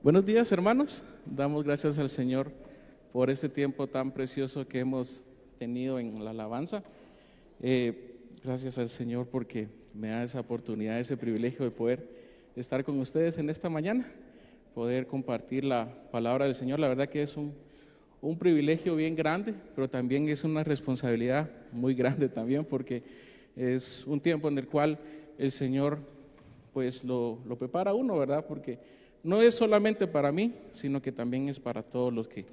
Buenos días, hermanos. Damos gracias al Señor por este tiempo tan precioso que hemos tenido en la alabanza. Gracias al Señor porque me da esa oportunidad, ese privilegio de poder estar con ustedes en esta mañana, poder compartir la palabra del Señor. La verdad que es un privilegio bien grande, pero también es una responsabilidad muy grande también, porque es un tiempo en el cual el Señor pues lo prepara a uno, ¿verdad? Porque no es solamente para mí, sino que también es para todos los que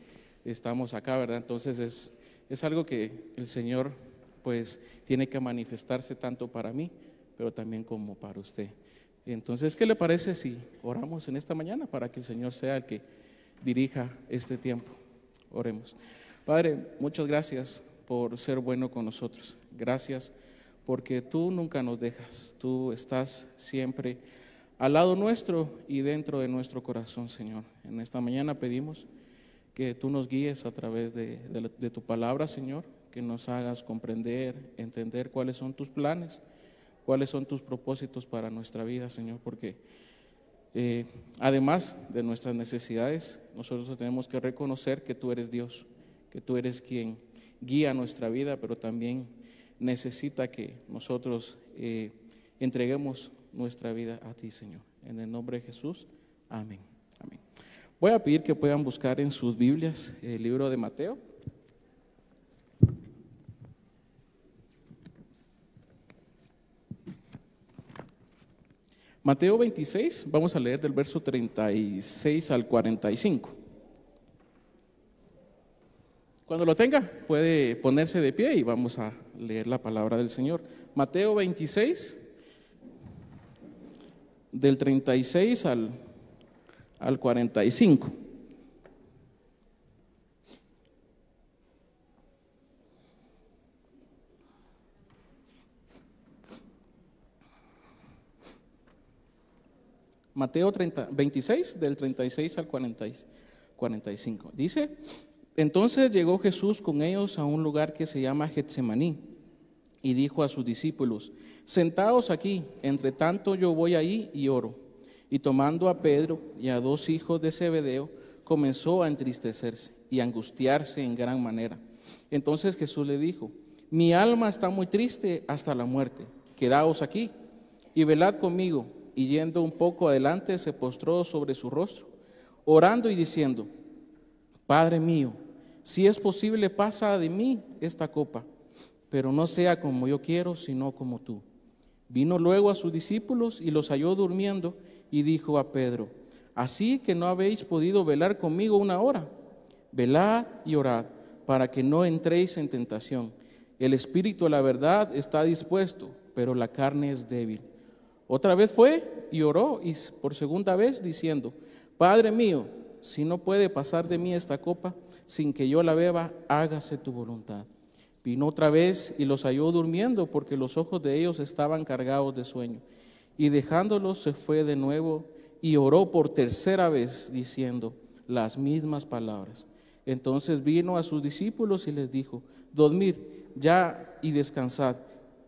estamos acá, ¿verdad? Entonces es algo que el Señor pues tiene que manifestarse tanto para mí, pero también como para usted. Entonces, ¿qué le parece si oramos en esta mañana para que el Señor sea el que dirija este tiempo? Oremos. Padre, muchas gracias por ser bueno con nosotros. Gracias porque tú nunca nos dejas, tú estás siempre al lado nuestro y dentro de nuestro corazón, Señor. En esta mañana pedimos que tú nos guíes a través de tu palabra, Señor, que nos hagas comprender, entender cuáles son tus planes, cuáles son tus propósitos para nuestra vida, Señor, porque además de nuestras necesidades, nosotros tenemos que reconocer que tú eres Dios, que tú eres quien guía nuestra vida, pero también necesita que nosotros entreguemos nuestra vida a ti, Señor. En el nombre de Jesús, amén. Amén. Voy a pedir que puedan buscar en sus Biblias el libro de Mateo. Mateo 26, vamos a leer del verso 36 al 45. Cuando lo tenga, puede ponerse de pie y vamos a leer la palabra del Señor. Mateo 26, del 36 al 45. Mateo 26, del 36 al 45. Dice: entonces llegó Jesús con ellos a un lugar que se llama Getsemaní y dijo a sus discípulos: sentaos aquí, entre tanto yo voy ahí y oro. Y tomando a Pedro y a dos hijos de Zebedeo, comenzó a entristecerse y a angustiarse en gran manera. Entonces Jesús le dijo: mi alma está muy triste hasta la muerte, quedaos aquí y velad conmigo. Y yendo un poco adelante, se postró sobre su rostro, orando y diciendo: Padre mío, si es posible, pasa de mí esta copa, pero no sea como yo quiero, sino como tú. Vino luego a sus discípulos y los halló durmiendo, y dijo a Pedro: así que no habéis podido velar conmigo una hora. Velad y orad, para que no entréis en tentación. El espíritu a la verdad está dispuesto, pero la carne es débil. Otra vez fue y oró y por segunda vez diciendo: Padre mío, si no puede pasar de mí esta copa sin que yo la beba, hágase tu voluntad. Vino otra vez y los halló durmiendo, porque los ojos de ellos estaban cargados de sueño. Y dejándolos se fue de nuevo y oró por tercera vez diciendo las mismas palabras. Entonces vino a sus discípulos y les dijo: dormid ya y descansad.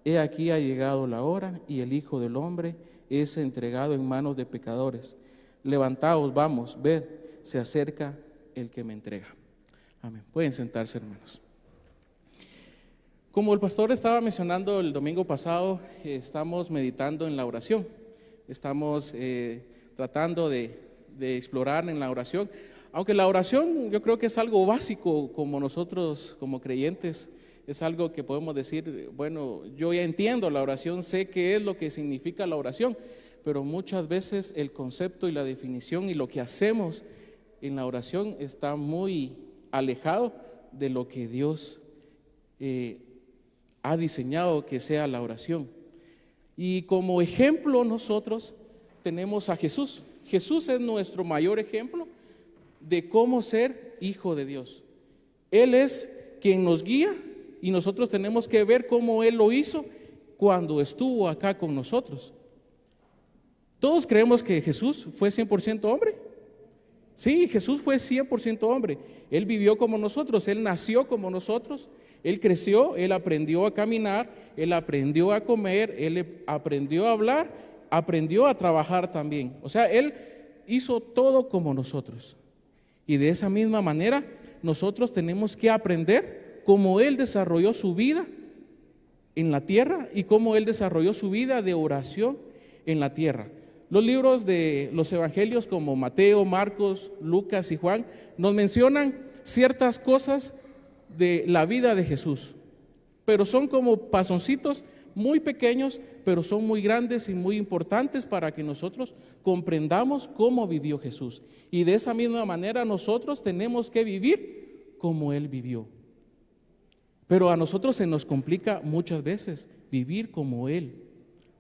He aquí ha llegado la hora y el Hijo del Hombre es entregado en manos de pecadores. Levantaos, vamos, ved, se acerca el que me entrega. Amén. Pueden sentarse, hermanos. Como el pastor estaba mencionando el domingo pasado, estamos meditando en la oración. Estamos tratando de explorar en la oración. Aunque la oración yo creo que es algo básico, como nosotros como creyentes, es algo que podemos decir: bueno, yo ya entiendo la oración, sé qué es lo que significa la oración, pero muchas veces el concepto y la definición y lo que hacemos en la oración está muy alejado de lo que Dios ha diseñado que sea la oración. Y como ejemplo nosotros tenemos a Jesús. Jesús es nuestro mayor ejemplo de cómo ser hijo de Dios. Él es quien nos guía y nosotros tenemos que ver cómo Él lo hizo cuando estuvo acá con nosotros. Todos creemos que Jesús fue 100% hombre. Sí, Jesús fue 100% hombre. Él vivió como nosotros, Él nació como nosotros, Él creció, Él aprendió a caminar, Él aprendió a comer, Él aprendió a hablar, aprendió a trabajar también. O sea, Él hizo todo como nosotros. Y de esa misma manera, nosotros tenemos que aprender cómo Él desarrolló su vida en la tierra y cómo Él desarrolló su vida de oración en la tierra. Los libros de los evangelios como Mateo, Marcos, Lucas y Juan nos mencionan ciertas cosas de la vida de Jesús, pero son como pasoncitos muy pequeños, pero son muy grandes y muy importantes para que nosotros comprendamos cómo vivió Jesús. Y de esa misma manera nosotros tenemos que vivir como Él vivió. Pero a nosotros se nos complica muchas veces vivir como Él.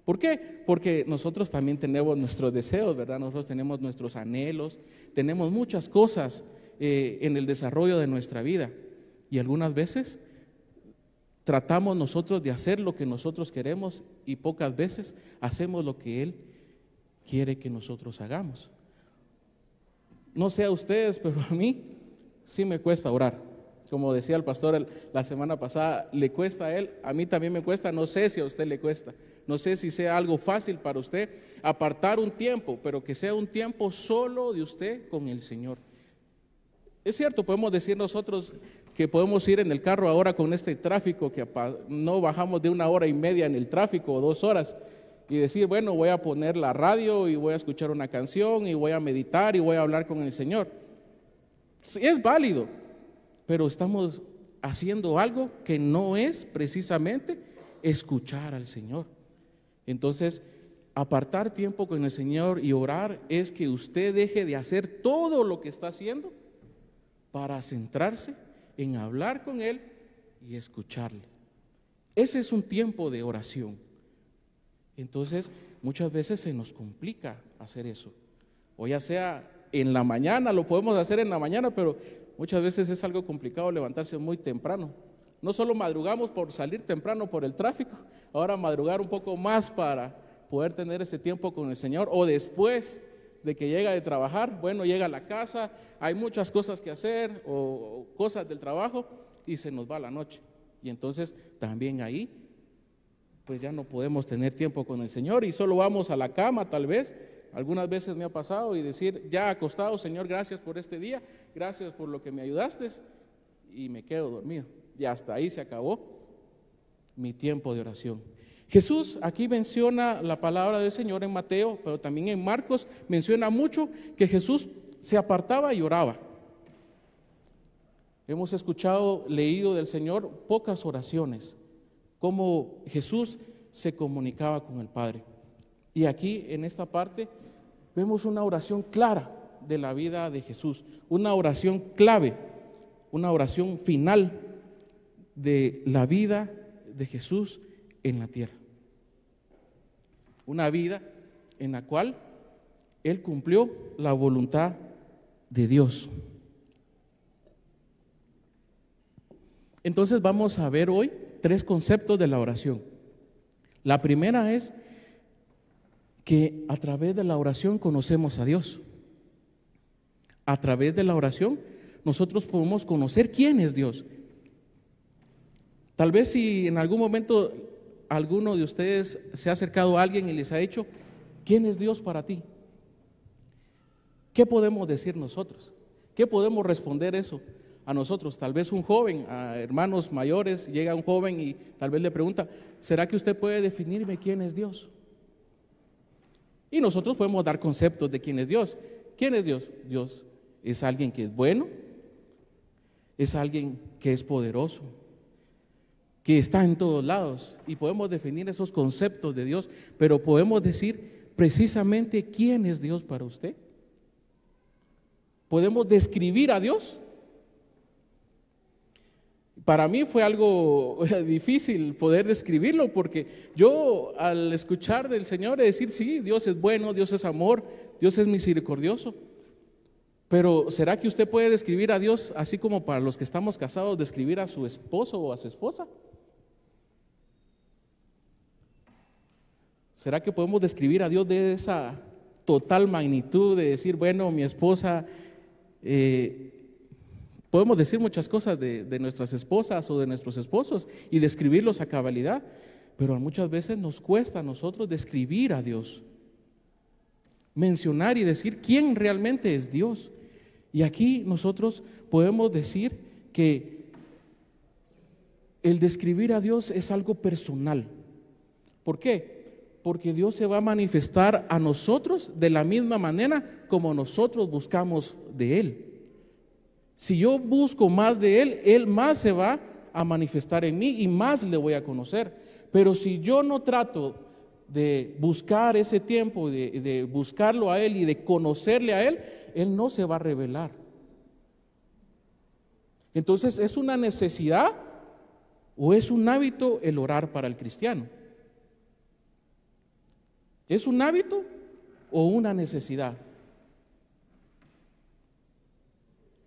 ¿Por qué? Porque nosotros también tenemos nuestros deseos, ¿verdad? Nosotros tenemos nuestros anhelos, tenemos muchas cosas en el desarrollo de nuestra vida. Y algunas veces tratamos nosotros de hacer lo que nosotros queremos y pocas veces hacemos lo que Él quiere que nosotros hagamos. No sé a ustedes, pero a mí sí me cuesta orar. Como decía el pastor la semana pasada, le cuesta a él, a mí también me cuesta, no sé si a usted le cuesta, no sé si sea algo fácil para usted apartar un tiempo, pero que sea un tiempo solo de usted con el Señor. Es cierto, podemos decir nosotros que podemos ir en el carro ahora con este tráfico, que no bajamos de 1 hora y media en el tráfico o 2 horas, y decir, bueno, voy a poner la radio y voy a escuchar una canción y voy a meditar y voy a hablar con el Señor. Sí, es válido, pero estamos haciendo algo que no es precisamente escuchar al Señor. Entonces, apartar tiempo con el Señor y orar es que usted deje de hacer todo lo que está haciendo para centrarse en hablar con Él y escucharle. Ese es un tiempo de oración. Entonces, muchas veces se nos complica hacer eso. O ya sea en la mañana, lo podemos hacer en la mañana, pero muchas veces es algo complicado levantarse muy temprano. No solo madrugamos por salir temprano por el tráfico, ahora madrugar un poco más para poder tener ese tiempo con el Señor, o después de que llega de trabajar, bueno, llega a la casa, hay muchas cosas que hacer o cosas del trabajo y se nos va la noche. Y entonces también ahí, pues ya no podemos tener tiempo con el Señor y solo vamos a la cama tal vez. Algunas veces me ha pasado y decir, ya acostado, Señor, gracias por este día, gracias por lo que me ayudaste, y me quedo dormido. Y hasta ahí se acabó mi tiempo de oración. Jesús aquí menciona la palabra del Señor en Mateo, pero también en Marcos menciona mucho que Jesús se apartaba y oraba. Hemos escuchado, leído del Señor pocas oraciones, cómo Jesús se comunicaba con el Padre. Y aquí en esta parte vemos una oración clara de la vida de Jesús, una oración clave, una oración final de la vida de Jesús en la tierra. Una vida en la cual Él cumplió la voluntad de Dios. Entonces vamos a ver hoy 3 conceptos de la oración. La primera es que a través de la oración conocemos a Dios. A través de la oración nosotros podemos conocer quién es Dios. Tal vez si en algún momento alguno de ustedes se ha acercado a alguien y les ha dicho, ¿quién es Dios para ti? ¿Qué podemos decir nosotros? ¿Qué podemos responder eso a nosotros? Tal vez un joven, a hermanos mayores, llega un joven y tal vez le pregunta, ¿será que usted puede definirme quién es Dios? Y nosotros podemos dar conceptos de quién es Dios. ¿Quién es Dios? Dios es alguien que es bueno, es alguien que es poderoso, que está en todos lados, y podemos definir esos conceptos de Dios, pero podemos decir precisamente quién es Dios para usted. ¿Podemos describir a Dios? Para mí fue algo difícil poder describirlo, porque yo al escuchar del Señor decir, sí, Dios es bueno, Dios es amor, Dios es misericordioso, pero ¿será que usted puede describir a Dios así como para los que estamos casados, describir a su esposo o a su esposa? ¿Será que podemos describir a Dios de esa total magnitud de decir, bueno, mi esposa, podemos decir muchas cosas de nuestras esposas o de nuestros esposos y describirlos a cabalidad, pero muchas veces nos cuesta a nosotros describir a Dios. mencionar y decir quién realmente es Dios. Y aquí nosotros podemos decir que el describir a Dios es algo personal. ¿Por qué? Porque Dios se va a manifestar a nosotros de la misma manera como nosotros buscamos de Él. Si yo busco más de Él, Él más se va a manifestar en mí y más le voy a conocer. Pero si yo no trato de buscar ese tiempo, de buscarlo a Él y de conocerle a Él, Él no se va a revelar. Entonces, ¿es una necesidad o es un hábito el orar para el cristiano? ¿Es un hábito o una necesidad?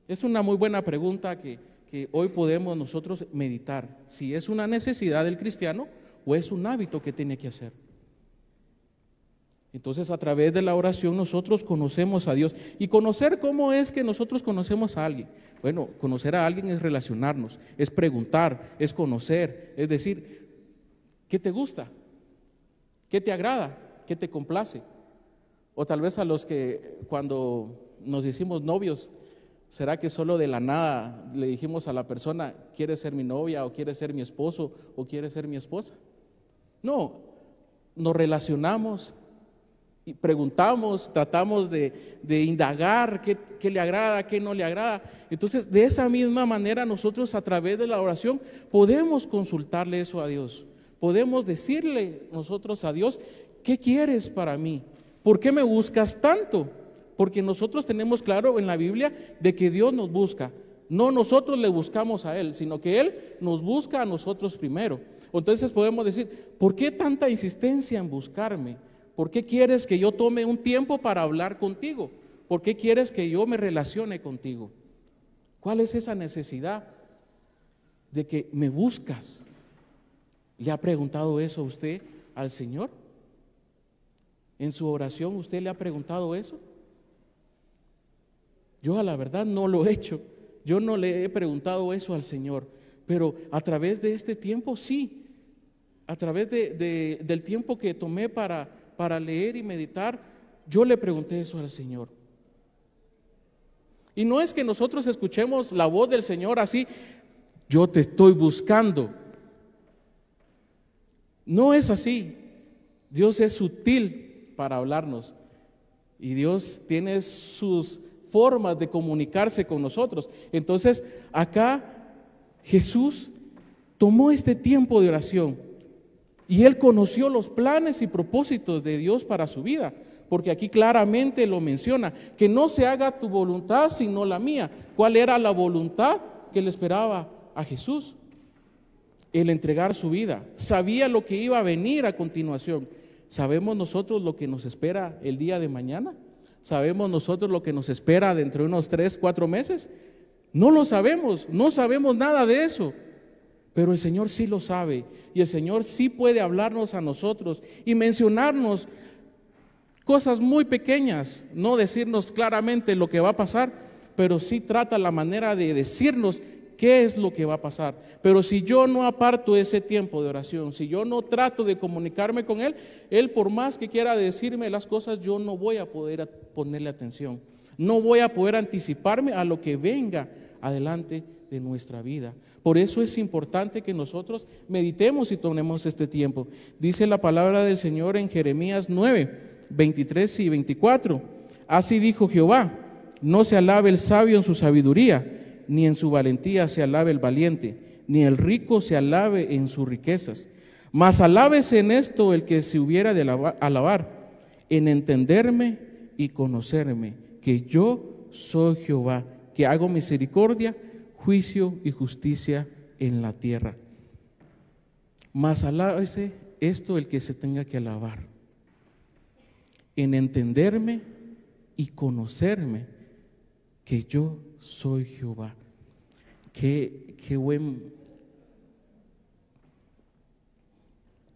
Es una muy buena pregunta que hoy podemos nosotros meditar. Si es una necesidad del cristiano o es un hábito que tiene que hacer. Entonces, a través de la oración nosotros conocemos a Dios. ¿Y conocer cómo es que nosotros conocemos a alguien? Bueno, conocer a alguien es relacionarnos, es preguntar, es conocer, es decir, ¿qué te gusta? ¿Qué te agrada? ¿Qué te complace? O tal vez a los que cuando nos hicimos novios, ¿será que solo de la nada le dijimos a la persona, ¿quieres ser mi novia o quieres ser mi esposo o quieres ser mi esposa? No, nos relacionamos y preguntamos, tratamos de indagar qué le agrada, qué no le agrada. Entonces, de esa misma manera nosotros a través de la oración podemos consultarle eso a Dios. Podemos decirle nosotros a Dios, ¿qué quieres para mí? ¿Por qué me buscas tanto? Porque nosotros tenemos claro en la Biblia de que Dios nos busca. No nosotros le buscamos a Él, sino que Él nos busca a nosotros primero. Entonces podemos decir, ¿por qué tanta insistencia en buscarme? ¿Por qué quieres que yo tome un tiempo para hablar contigo? ¿Por qué quieres que yo me relacione contigo? ¿Cuál es esa necesidad de que me buscas? ¿Le ha preguntado eso a usted al Señor? ¿En su oración usted le ha preguntado eso? Yo a la verdad no lo he hecho. Yo no le he preguntado eso al Señor. Pero a través de este tiempo sí. A través del tiempo que tomé para leer y meditar, yo le pregunté eso al Señor. Y no es que nosotros escuchemos la voz del Señor así, yo te estoy buscando. No es así. Dios es sutil para hablarnos y Dios tiene sus formas de comunicarse con nosotros. Entonces, acá Jesús tomó este tiempo de oración y Él conoció los planes y propósitos de Dios para su vida, porque aquí claramente lo menciona, que no se haga tu voluntad sino la mía. ¿Cuál era la voluntad que le esperaba a Jesús? El entregar su vida. Sabía lo que iba a venir a continuación. ¿Sabemos nosotros lo que nos espera el día de mañana? ¿Sabemos nosotros lo que nos espera dentro de unos 3, 4 meses? No lo sabemos, no sabemos nada de eso. Pero el Señor sí lo sabe y el Señor sí puede hablarnos a nosotros y mencionarnos cosas muy pequeñas, no decirnos claramente lo que va a pasar, pero sí trata la manera de decirnos qué es lo que va a pasar. Pero si yo no aparto ese tiempo de oración, si yo no trato de comunicarme con Él, Él por más que quiera decirme las cosas, yo no voy a poder ponerle atención, no voy a poder anticiparme a lo que venga adelante de nuestra vida. Por eso es importante que nosotros meditemos y tomemos este tiempo. Dice la palabra del Señor en Jeremías 9, 23 y 24. Así dijo Jehová: no se alabe el sabio en su sabiduría, ni en su valentía se alabe el valiente, ni el rico se alabe en sus riquezas. Mas alábese en esto el que se hubiera de alabar, en entenderme y conocerme, que yo soy Jehová, que hago misericordia, juicio y justicia en la tierra. Mas alábese esto el que se tenga que alabar, en entenderme y conocerme, que yo soy Jehová. Qué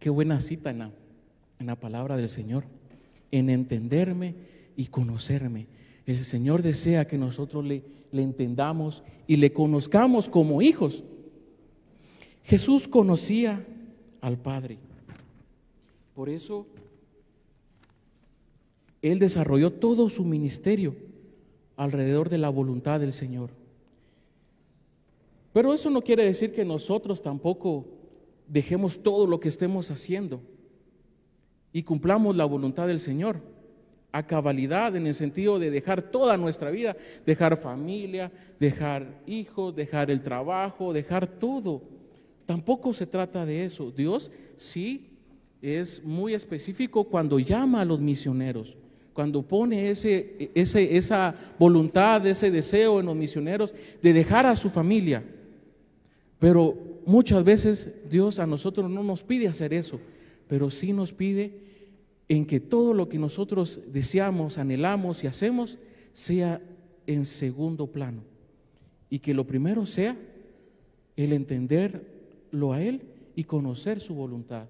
buena cita en la palabra del Señor, en entenderme y conocerme. El Señor desea que nosotros le entendamos y le conozcamos como hijos. Jesús conocía al Padre. Por eso Él desarrolló todo su ministerio alrededor de la voluntad del Señor. Pero eso no quiere decir que nosotros tampoco dejemos todo lo que estemos haciendo y cumplamos la voluntad del Señor a cabalidad, en el sentido de dejar toda nuestra vida, dejar familia, dejar hijos, dejar el trabajo, dejar todo. Tampoco se trata de eso. Dios sí es muy específico cuando llama a los misioneros, cuando pone esa voluntad, ese deseo en los misioneros de dejar a su familia. Pero muchas veces Dios a nosotros no nos pide hacer eso, pero sí nos pide en que todo lo que nosotros deseamos, anhelamos y hacemos sea en segundo plano, y que lo primero sea el entenderlo a Él y conocer su voluntad.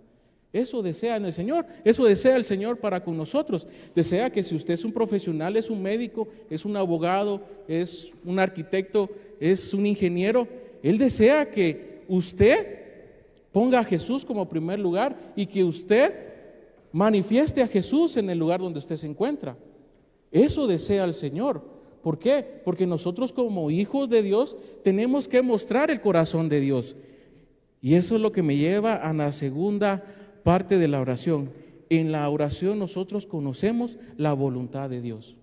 Eso desea en el Señor, eso desea el Señor para con nosotros. Desea que si usted es un profesional, es un médico, es un abogado, es un arquitecto, es un ingeniero, Él desea que usted ponga a Jesús como primer lugar y que usted manifieste a Jesús en el lugar donde usted se encuentra. Eso desea el Señor. ¿Por qué? Porque nosotros como hijos de Dios tenemos que mostrar el corazón de Dios. Y eso es lo que me lleva a la segunda parte de la oración. En la oración nosotros conocemos la voluntad de Dios.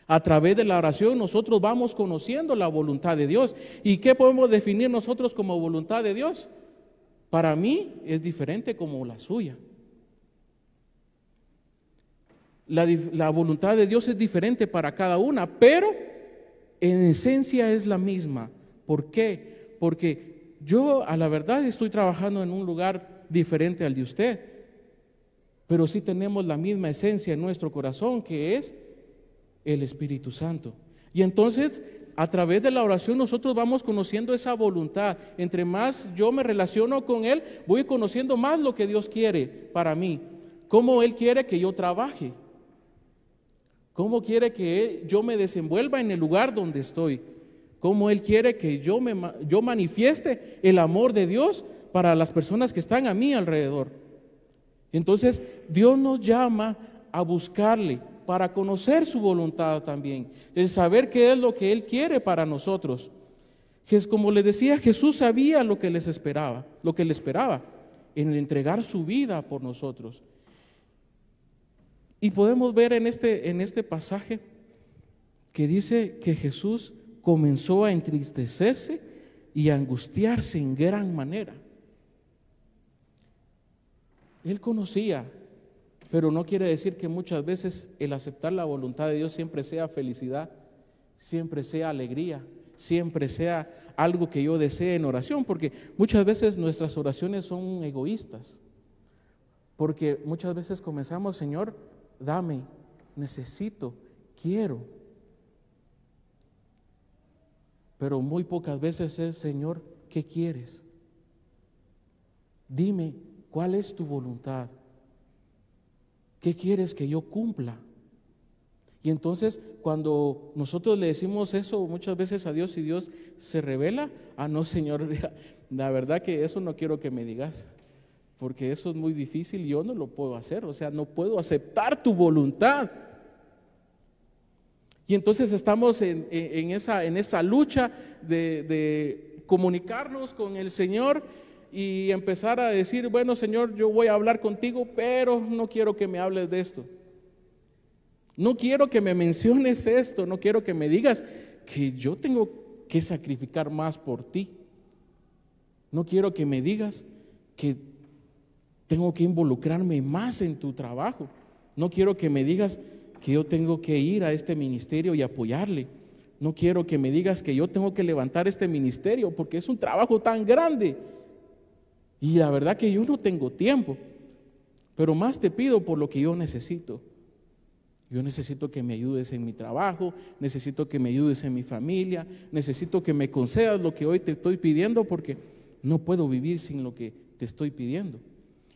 A través de la oración nosotros vamos conociendo la voluntad de Dios. ¿Y qué podemos definir nosotros como voluntad de Dios? Para mí es diferente como la suya. La voluntad de Dios es diferente para cada una, pero en esencia es la misma. ¿Por qué? Porque yo a la verdad estoy trabajando en un lugar diferente al de usted, pero sí tenemos la misma esencia en nuestro corazón, que es el Espíritu Santo. Y entonces, a través de la oración nosotros vamos conociendo esa voluntad. Entre más yo me relaciono con Él, voy conociendo más lo que Dios quiere para mí, cómo Él quiere que yo trabaje, cómo quiere que yo me desenvuelva en el lugar donde estoy, cómo Él quiere que yo manifieste el amor de Dios para las personas que están a mi alrededor. Entonces, Dios nos llama a buscarle para conocer su voluntad también, el saber qué es lo que Él quiere para nosotros. Como les decía, Jesús sabía lo que les esperaba, lo que le esperaba en entregar su vida por nosotros. Y podemos ver en este pasaje que dice que Jesús comenzó a entristecerse y a angustiarse en gran manera. Él conocía, pero no quiere decir que muchas veces el aceptar la voluntad de Dios siempre sea felicidad, siempre sea alegría, siempre sea algo que yo desee en oración, porque muchas veces nuestras oraciones son egoístas, porque muchas veces comenzamos: Señor, dame, necesito, quiero. Pero muy pocas veces es: Señor, ¿qué quieres? Dime, ¿cuál es tu voluntad? ¿Qué quieres que yo cumpla? Y entonces, cuando nosotros le decimos eso muchas veces a Dios y Dios se revela: no, Señor, la verdad que eso no quiero que me digas, porque eso es muy difícil y yo no lo puedo hacer, o sea, no puedo aceptar tu voluntad. Y entonces estamos en esa lucha de comunicarnos con el Señor y empezar a decir: bueno, Señor, yo voy a hablar contigo, pero no quiero que me hables de esto. No quiero que me menciones esto, no quiero que me digas que yo tengo que sacrificar más por ti. No quiero que me digas que tengo que involucrarme más en tu trabajo. No quiero que me digas que yo tengo que ir a este ministerio y apoyarle. No quiero que me digas que yo tengo que levantar este ministerio porque es un trabajo tan grande. Y la verdad que yo no tengo tiempo. Pero más te pido por lo que yo necesito. Yo necesito que me ayudes en mi trabajo, necesito que me ayudes en mi familia, necesito que me concedas lo que hoy te estoy pidiendo, porque no puedo vivir sin lo que te estoy pidiendo.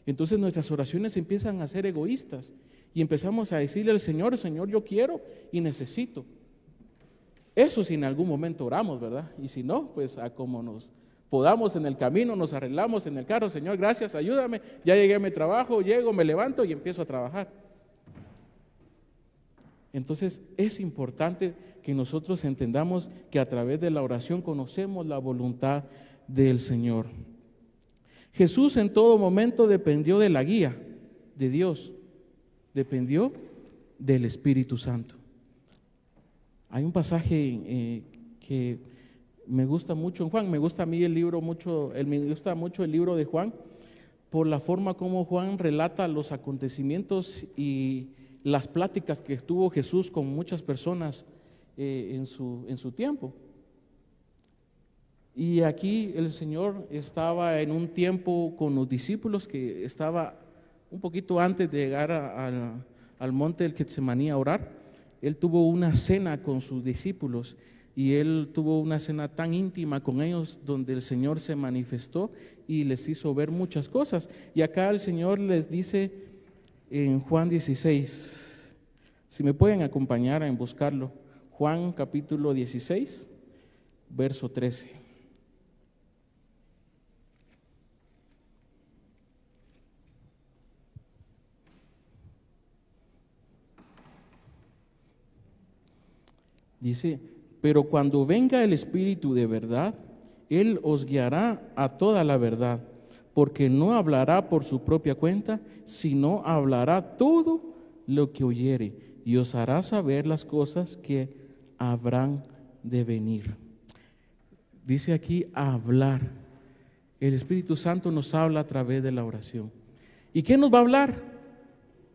Entonces nuestras oraciones empiezan a ser egoístas y empezamos a decirle al Señor: Señor, yo quiero y necesito. Eso si en algún momento oramos, ¿verdad? Y si no, pues a como nos podamos en el camino, nos arreglamos en el carro: Señor, gracias, ayúdame, ya llegué a mi trabajo, llego, me levanto y empiezo a trabajar. Entonces es importante que nosotros entendamos que a través de la oración conocemos la voluntad del Señor. Jesús en todo momento dependió de la guía de Dios, dependió del Espíritu Santo. Hay un pasaje que me gusta mucho en Juan, me gusta a mí el libro mucho, me gusta mucho el libro de Juan, por la forma como Juan relata los acontecimientos y las pláticas que tuvo Jesús con muchas personas en su tiempo. Y aquí el Señor estaba en un tiempo con los discípulos, que estaba un poquito antes de llegar al monte del Getsemaní a orar. Él tuvo una cena con sus discípulos y Él tuvo una cena tan íntima con ellos donde el Señor se manifestó y les hizo ver muchas cosas. Y acá el Señor les dice en Juan 16, si me pueden acompañar en buscarlo, Juan capítulo 16, verso 13. Dice, pero cuando venga el Espíritu de verdad, Él os guiará a toda la verdad, porque no hablará por su propia cuenta, sino hablará todo lo que oyere y os hará saber las cosas que habrán de venir. Dice aquí hablar. El Espíritu Santo nos habla a través de la oración. ¿Y qué nos va a hablar?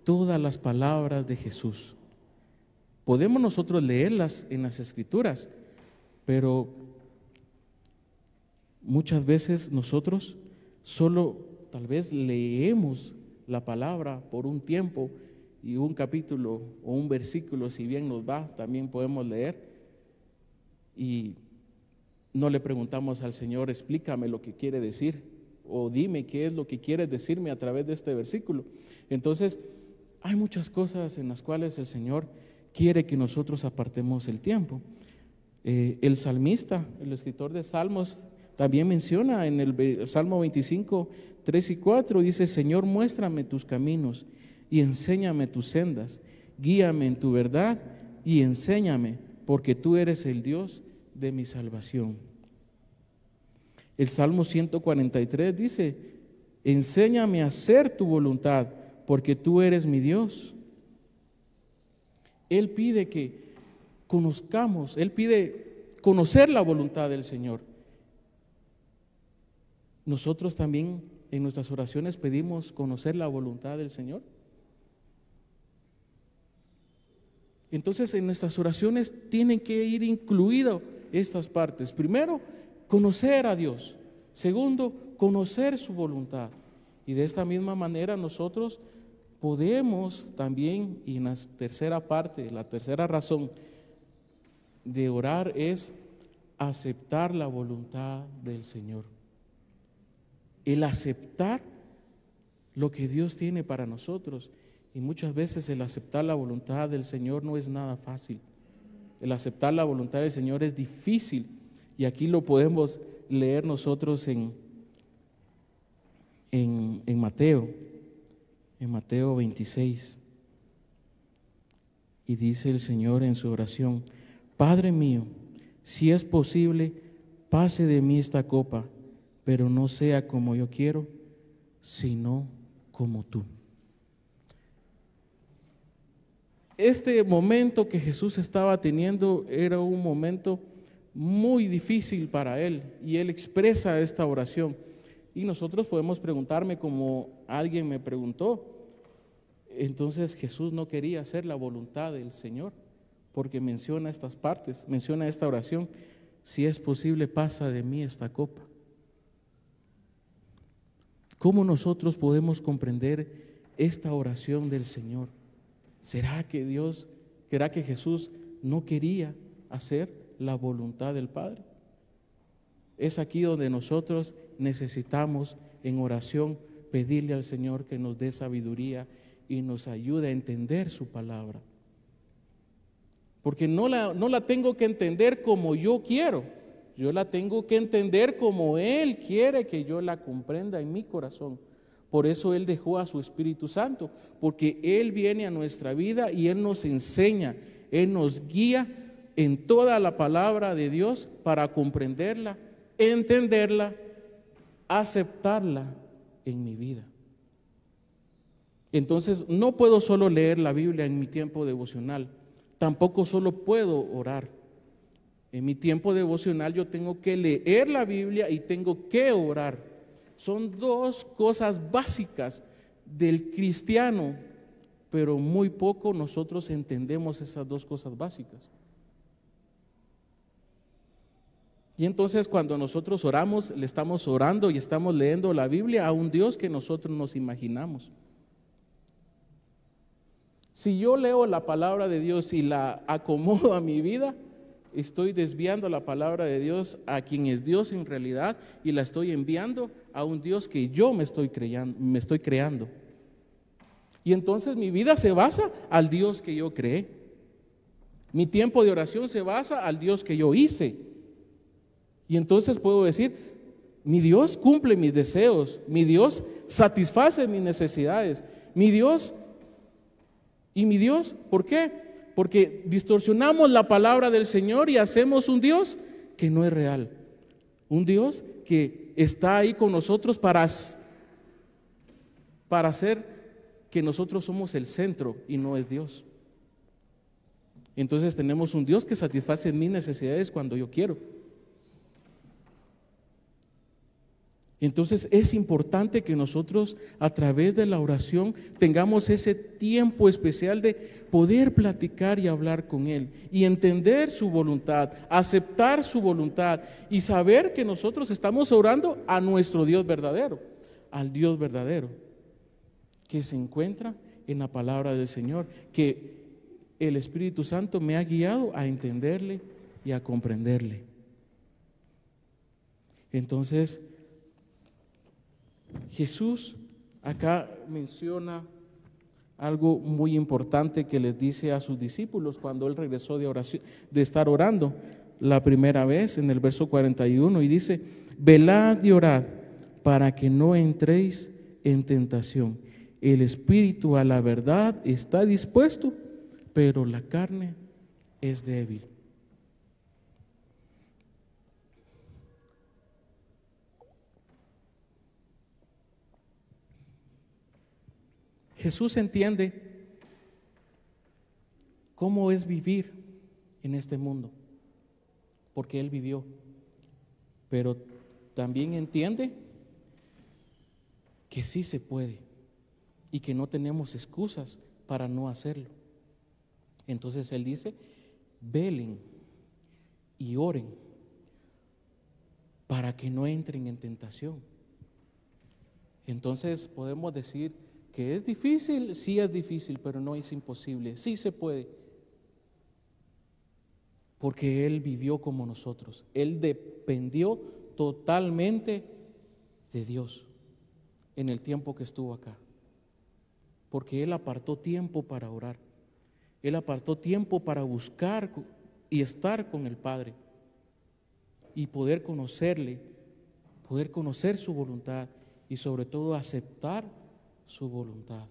Todas las palabras de Jesús. Podemos nosotros leerlas en las Escrituras, pero muchas veces nosotros solo tal vez leemos la palabra por un tiempo y un capítulo o un versículo, si bien nos va, también podemos leer y no le preguntamos al Señor, explícame lo que quiere decir o dime qué es lo que quieres decirme a través de este versículo. Entonces, hay muchas cosas en las cuales el Señor quiere que nosotros apartemos el tiempo. El salmista, el escritor de Salmos, también menciona en el Salmo 25, 3 y 4, dice, Señor, muéstrame tus caminos y enséñame tus sendas, guíame en tu verdad y enséñame, porque tú eres el Dios de mi salvación. El Salmo 143 dice, enséñame a hacer tu voluntad, porque tú eres mi Dios. Él pide que conozcamos, Él pide conocer la voluntad del Señor. Nosotros también en nuestras oraciones pedimos conocer la voluntad del Señor. Entonces en nuestras oraciones tienen que ir incluidas estas partes. Primero, conocer a Dios. Segundo, conocer su voluntad. Y de esta misma manera nosotros podemos también, y en la tercera parte, la tercera razón de orar es aceptar la voluntad del Señor. El aceptar lo que Dios tiene para nosotros. Y muchas veces el aceptar la voluntad del Señor no es nada fácil. El aceptar la voluntad del Señor es difícil. Y aquí lo podemos leer nosotros en Mateo. En Mateo 26, y dice el Señor en su oración, Padre mío, si es posible, pase de mí esta copa, pero no sea como yo quiero, sino como tú. Este momento que Jesús estaba teniendo era un momento muy difícil para él, y él expresa esta oración. Y nosotros podemos preguntarme como alguien me preguntó, entonces Jesús no quería hacer la voluntad del Señor, porque menciona estas partes, menciona esta oración, si es posible pasa de mí esta copa. ¿Cómo nosotros podemos comprender esta oración del Señor? ¿Será que Jesús no quería hacer la voluntad del Padre? Es aquí donde nosotros necesitamos en oración pedirle al Señor que nos dé sabiduría y nos ayude a entender su palabra. Porque no la tengo que entender como yo quiero, yo la tengo que entender como Él quiere que yo la comprenda en mi corazón. Por eso Él dejó a su Espíritu Santo, porque Él viene a nuestra vida y Él nos enseña, Él nos guía en toda la palabra de Dios para comprenderla, entenderla, aceptarla en mi vida. Entonces, no puedo solo leer la Biblia en mi tiempo devocional, tampoco solo puedo orar. En mi tiempo devocional yo tengo que leer la Biblia y tengo que orar. Son dos cosas básicas del cristiano, pero muy poco nosotros entendemos esas dos cosas básicas. Y entonces cuando nosotros oramos, le estamos orando y estamos leyendo la Biblia a un Dios que nosotros nos imaginamos. Si yo leo la palabra de Dios y la acomodo a mi vida, estoy desviando la palabra de Dios a quien es Dios en realidad y la estoy enviando a un Dios que yo me estoy creando. Y entonces mi vida se basa al Dios que yo creé. Mi tiempo de oración se basa al Dios que yo hice. Y entonces puedo decir, mi Dios cumple mis deseos, mi Dios satisface mis necesidades, mi Dios, ¿por qué? Porque distorsionamos la palabra del Señor y hacemos un Dios que no es real, un Dios que está ahí con nosotros para hacer que nosotros somos el centro y no es Dios. Entonces tenemos un Dios que satisface mis necesidades cuando yo quiero. Entonces es importante que nosotros a través de la oración tengamos ese tiempo especial de poder platicar y hablar con Él y entender su voluntad, aceptar su voluntad y saber que nosotros estamos orando a nuestro Dios verdadero, al Dios verdadero que se encuentra en la palabra del Señor, que el Espíritu Santo me ha guiado a entenderle y a comprenderle. Entonces, Jesús acá menciona algo muy importante que les dice a sus discípulos cuando Él regresó de estar orando la primera vez en el verso 41 y dice: velad y orad para que no entréis en tentación. El espíritu a la verdad está dispuesto, pero la carne es débil. Jesús entiende cómo es vivir en este mundo, porque Él vivió, pero también entiende que sí se puede y que no tenemos excusas para no hacerlo. Entonces Él dice: velen y oren para que no entren en tentación. Entonces podemos decir que es difícil, sí es difícil, pero no es imposible, sí se puede, porque Él vivió como nosotros, Él dependió totalmente de Dios en el tiempo que estuvo acá, porque Él apartó tiempo para orar, Él apartó tiempo para buscar y estar con el Padre y poder conocerle, poder conocer su voluntad y sobre todo aceptar su voluntad.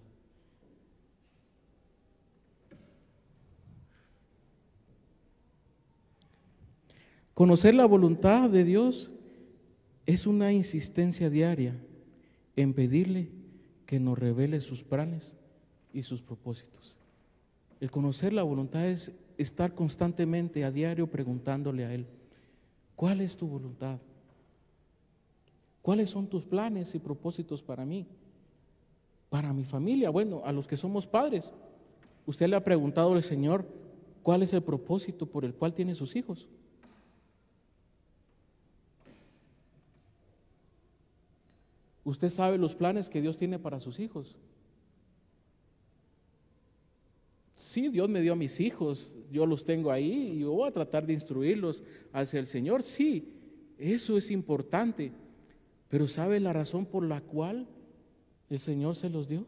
Conocer la voluntad de Dios es una insistencia diaria en pedirle que nos revele sus planes y sus propósitos. El conocer la voluntad es estar constantemente a diario preguntándole a Él: ¿cuál es tu voluntad? ¿Cuáles son tus planes y propósitos para mí? Para mi familia, bueno, a los que somos padres, usted le ha preguntado al Señor cuál es el propósito por el cual tiene sus hijos. Usted sabe los planes que Dios tiene para sus hijos. Sí, Dios me dio a mis hijos, yo los tengo ahí y yo voy a tratar de instruirlos hacia el Señor. Sí, eso es importante, pero ¿sabe la razón por la cual el Señor se los dio?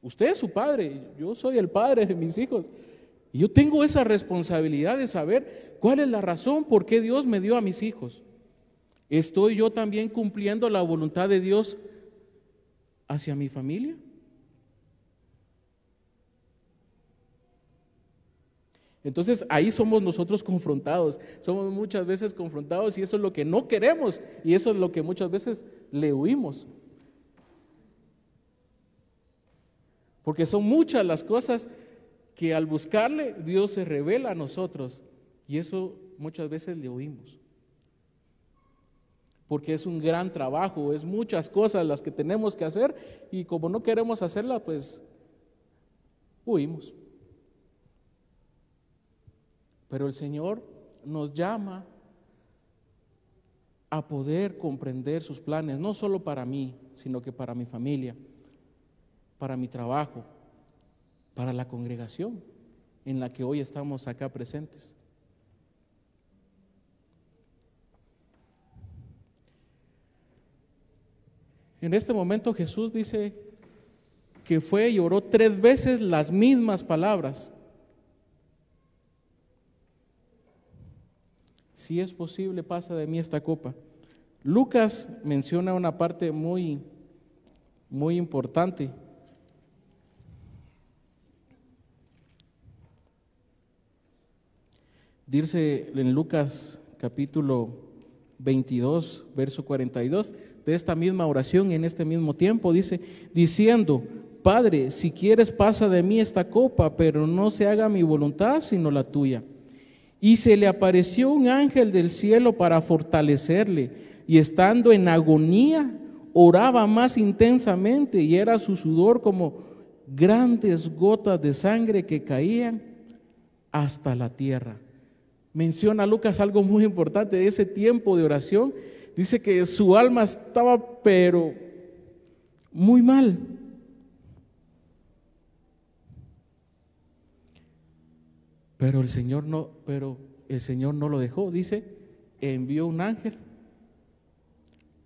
Usted es su padre, yo soy el padre de mis hijos. Y yo tengo esa responsabilidad de saber cuál es la razón por qué Dios me dio a mis hijos. ¿Estoy yo también cumpliendo la voluntad de Dios hacia mi familia? Entonces ahí somos nosotros confrontados, somos muchas veces confrontados y eso es lo que no queremos y eso es lo que muchas veces le huimos. Porque son muchas las cosas que al buscarle Dios se revela a nosotros y eso muchas veces le huimos. Porque es un gran trabajo, es muchas cosas las que tenemos que hacer y como no queremos hacerla, pues huimos. Pero el Señor nos llama a poder comprender sus planes, no solo para mí, sino que para mi familia, para mi trabajo, para la congregación en la que hoy estamos acá presentes. En este momento Jesús dice que fue y oró 3 veces las mismas palabras. Si es posible, pasa de mí esta copa. Lucas menciona una parte muy importante. Dice en Lucas capítulo 22, verso 42, de esta misma oración en este mismo tiempo, dice, diciendo, Padre, si quieres pasa de mí esta copa, pero no se haga mi voluntad sino la tuya. Y se le apareció un ángel del cielo para fortalecerle, y estando en agonía, oraba más intensamente, y era su sudor como grandes gotas de sangre que caían hasta la tierra. Menciona Lucas algo muy importante de ese tiempo de oración. Dice que su alma estaba pero muy mal. Pero el Señor no lo dejó, dice, envió un ángel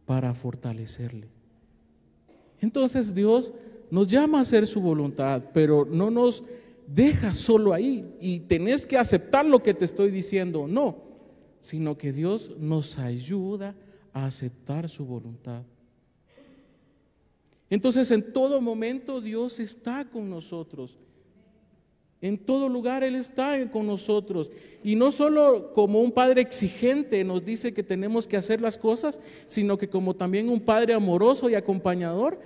para fortalecerle. Entonces Dios nos llama a hacer su voluntad, pero no nos deja solo ahí y tenés que aceptar lo que te estoy diciendo, no, sino que Dios nos ayuda a aceptar su voluntad. Entonces en todo momento Dios está con nosotros. En todo lugar Él está con nosotros y no solo como un padre exigente nos dice que tenemos que hacer las cosas, sino que como también un padre amoroso y acompañador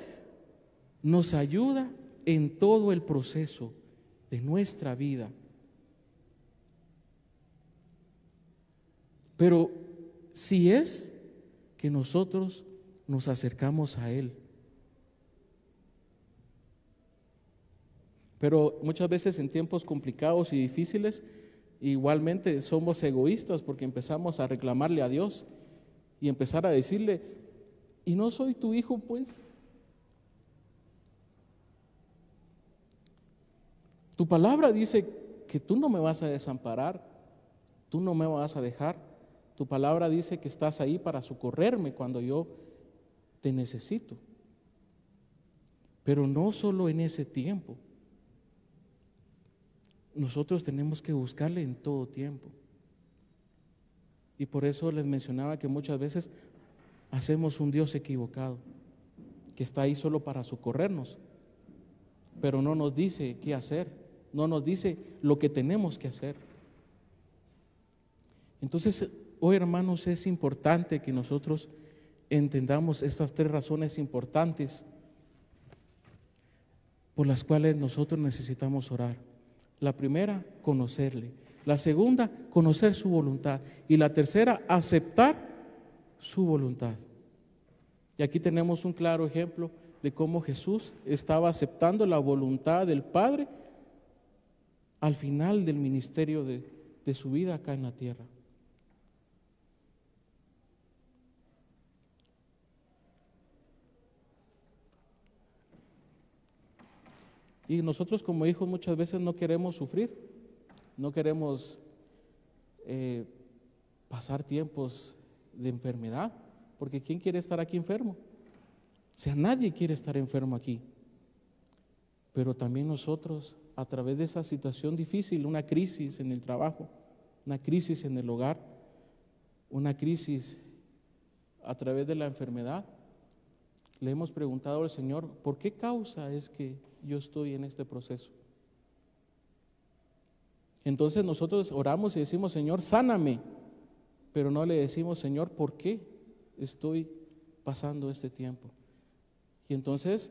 nos ayuda en todo el proceso de nuestra vida. Pero si es que nosotros nos acercamos a Él. Pero muchas veces en tiempos complicados y difíciles, igualmente somos egoístas porque empezamos a reclamarle a Dios y empezar a decirle, ¿y no soy tu hijo pues? Tu palabra dice que tú no me vas a desamparar, tú no me vas a dejar. Tu palabra dice que estás ahí para socorrerme cuando yo te necesito. Pero no solo en ese tiempo. Nosotros tenemos que buscarle en todo tiempo. Y por eso les mencionaba que muchas veces hacemos un Dios equivocado, que está ahí solo para socorrernos, pero no nos dice qué hacer, no nos dice lo que tenemos que hacer. Entonces, hoy hermanos, es importante que nosotros entendamos estas 3 razones importantes por las cuales nosotros necesitamos orar. La primera, conocerle. La segunda, conocer su voluntad. Y la tercera, aceptar su voluntad. Y aquí tenemos un claro ejemplo de cómo Jesús estaba aceptando la voluntad del Padre al final del ministerio de su vida acá en la tierra. Y nosotros como hijos muchas veces no queremos sufrir, no queremos pasar tiempos de enfermedad, porque ¿quién quiere estar aquí enfermo? O sea, nadie quiere estar enfermo aquí. Pero también nosotros, a través de esa situación difícil, una crisis en el trabajo, una crisis en el hogar, una crisis a través de la enfermedad, le hemos preguntado al Señor, ¿por qué causa es que yo estoy en este proceso? Entonces nosotros oramos y decimos, Señor, sáname, pero no le decimos, Señor, ¿por qué estoy pasando este tiempo? Y entonces,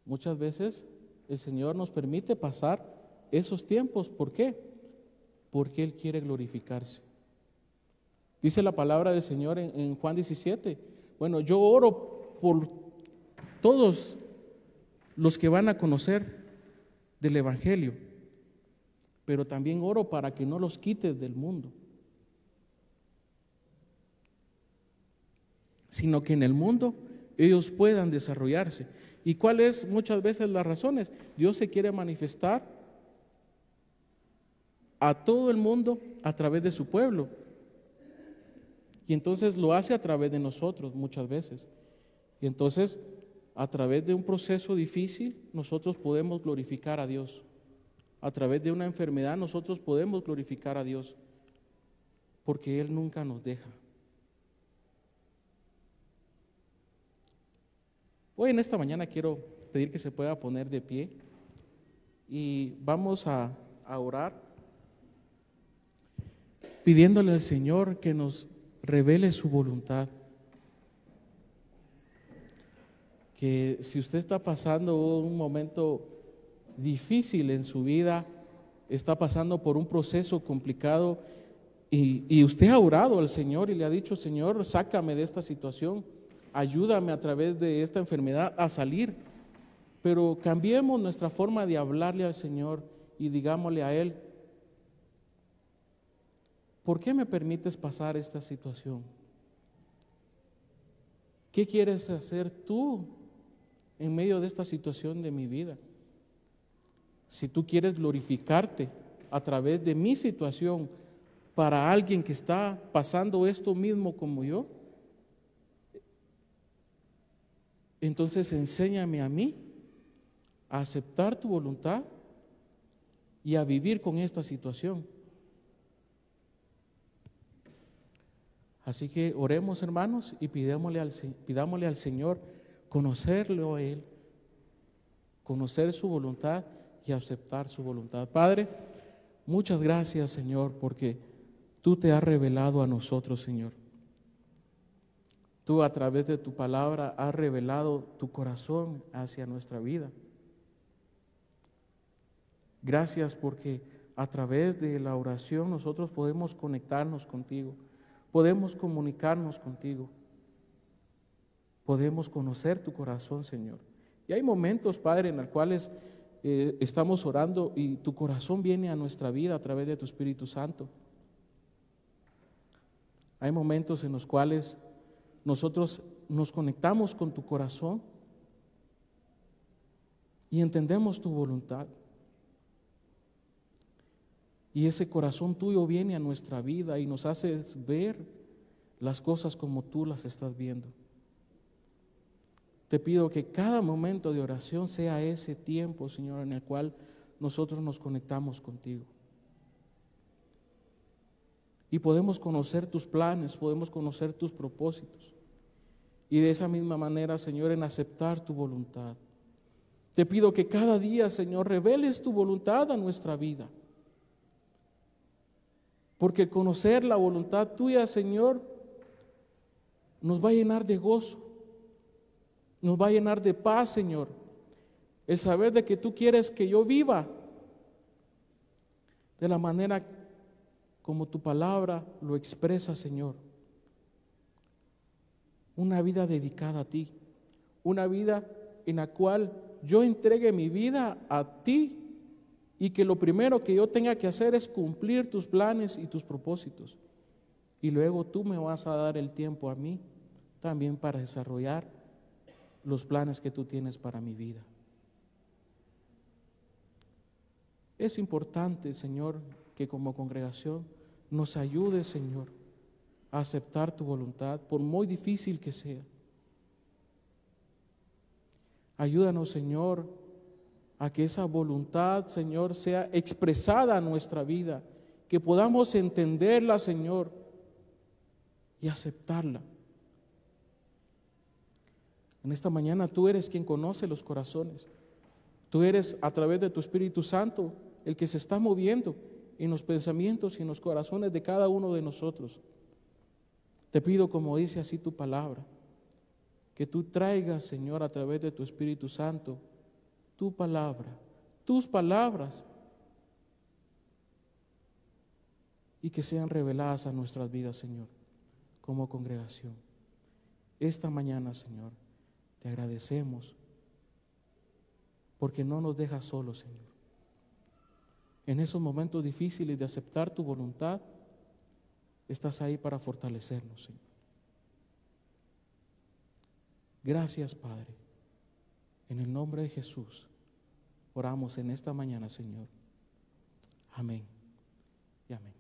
muchas veces el Señor nos permite pasar esos tiempos. ¿Por qué? Porque Él quiere glorificarse. Dice la palabra del Señor en Juan 17, bueno, yo oro por todos los que van a conocer del Evangelio, pero también oro para que no los quites del mundo, sino que en el mundo ellos puedan desarrollarse. ¿Y cuáles muchas veces las razones? Dios se quiere manifestar a todo el mundo a través de su pueblo. Y entonces lo hace a través de nosotros muchas veces. Y entonces, a través de un proceso difícil, nosotros podemos glorificar a Dios. A través de una enfermedad, nosotros podemos glorificar a Dios, porque Él nunca nos deja. Hoy en esta mañana quiero pedir que se pueda poner de pie y vamos a orar, pidiéndole al Señor que nos revele su voluntad. Que si usted está pasando un momento difícil en su vida, está pasando por un proceso complicado y usted ha orado al Señor y le ha dicho, Señor, sácame de esta situación, ayúdame a través de esta enfermedad a salir, pero cambiemos nuestra forma de hablarle al Señor y digámosle a Él, ¿por qué me permites pasar esta situación? ¿Qué quieres hacer tú en medio de esta situación de mi vida? Si tú quieres glorificarte a través de mi situación para alguien que está pasando esto mismo como yo, entonces enséñame a mí a aceptar tu voluntad y a vivir con esta situación. Así que oremos, hermanos, y pidámosle al Señor conocerlo a Él, conocer su voluntad y aceptar su voluntad. Padre, muchas gracias, Señor, porque tú te has revelado a nosotros, Señor. Tú a través de tu palabra has revelado tu corazón hacia nuestra vida. Gracias porque a través de la oración nosotros podemos conectarnos contigo, podemos comunicarnos contigo, podemos conocer tu corazón, Señor. Y hay momentos, Padre, en los cuales estamos orando y tu corazón viene a nuestra vida a través de tu Espíritu Santo. Hay momentos en los cuales nosotros nos conectamos con tu corazón y entendemos tu voluntad. Y ese corazón tuyo viene a nuestra vida y nos hace ver las cosas como tú las estás viendo. Te pido que cada momento de oración sea ese tiempo, Señor, en el cual nosotros nos conectamos contigo. Y podemos conocer tus planes, podemos conocer tus propósitos. Y de esa misma manera, Señor, en aceptar tu voluntad. Te pido que cada día, Señor, reveles tu voluntad a nuestra vida. Porque conocer la voluntad tuya, Señor, nos va a llenar de gozo. Nos va a llenar de paz, Señor. El saber de que tú quieres que yo viva de la manera como tu palabra lo expresa, Señor. Una vida dedicada a ti. Una vida en la cual yo entregue mi vida a ti y que lo primero que yo tenga que hacer es cumplir tus planes y tus propósitos. Y luego tú me vas a dar el tiempo a mí también para desarrollar los planes que tú tienes para mi vida. Es importante, Señor, que como congregación nos ayude, Señor, a aceptar tu voluntad, por muy difícil que sea. Ayúdanos, Señor, a que esa voluntad, Señor, sea expresada en nuestra vida, que podamos entenderla, Señor, y aceptarla. En esta mañana tú eres quien conoce los corazones. Tú eres, a través de tu Espíritu Santo, el que se está moviendo en los pensamientos y en los corazones de cada uno de nosotros. Te pido, como dice así tu palabra, que tú traigas, Señor, a través de tu Espíritu Santo, tu palabra, tus palabras, y que sean reveladas a nuestras vidas, Señor, como congregación. Esta mañana, Señor, te agradecemos porque no nos dejas solos, Señor. En esos momentos difíciles de aceptar tu voluntad, estás ahí para fortalecernos, Señor. Gracias, Padre. En el nombre de Jesús, oramos en esta mañana, Señor. Amén y amén.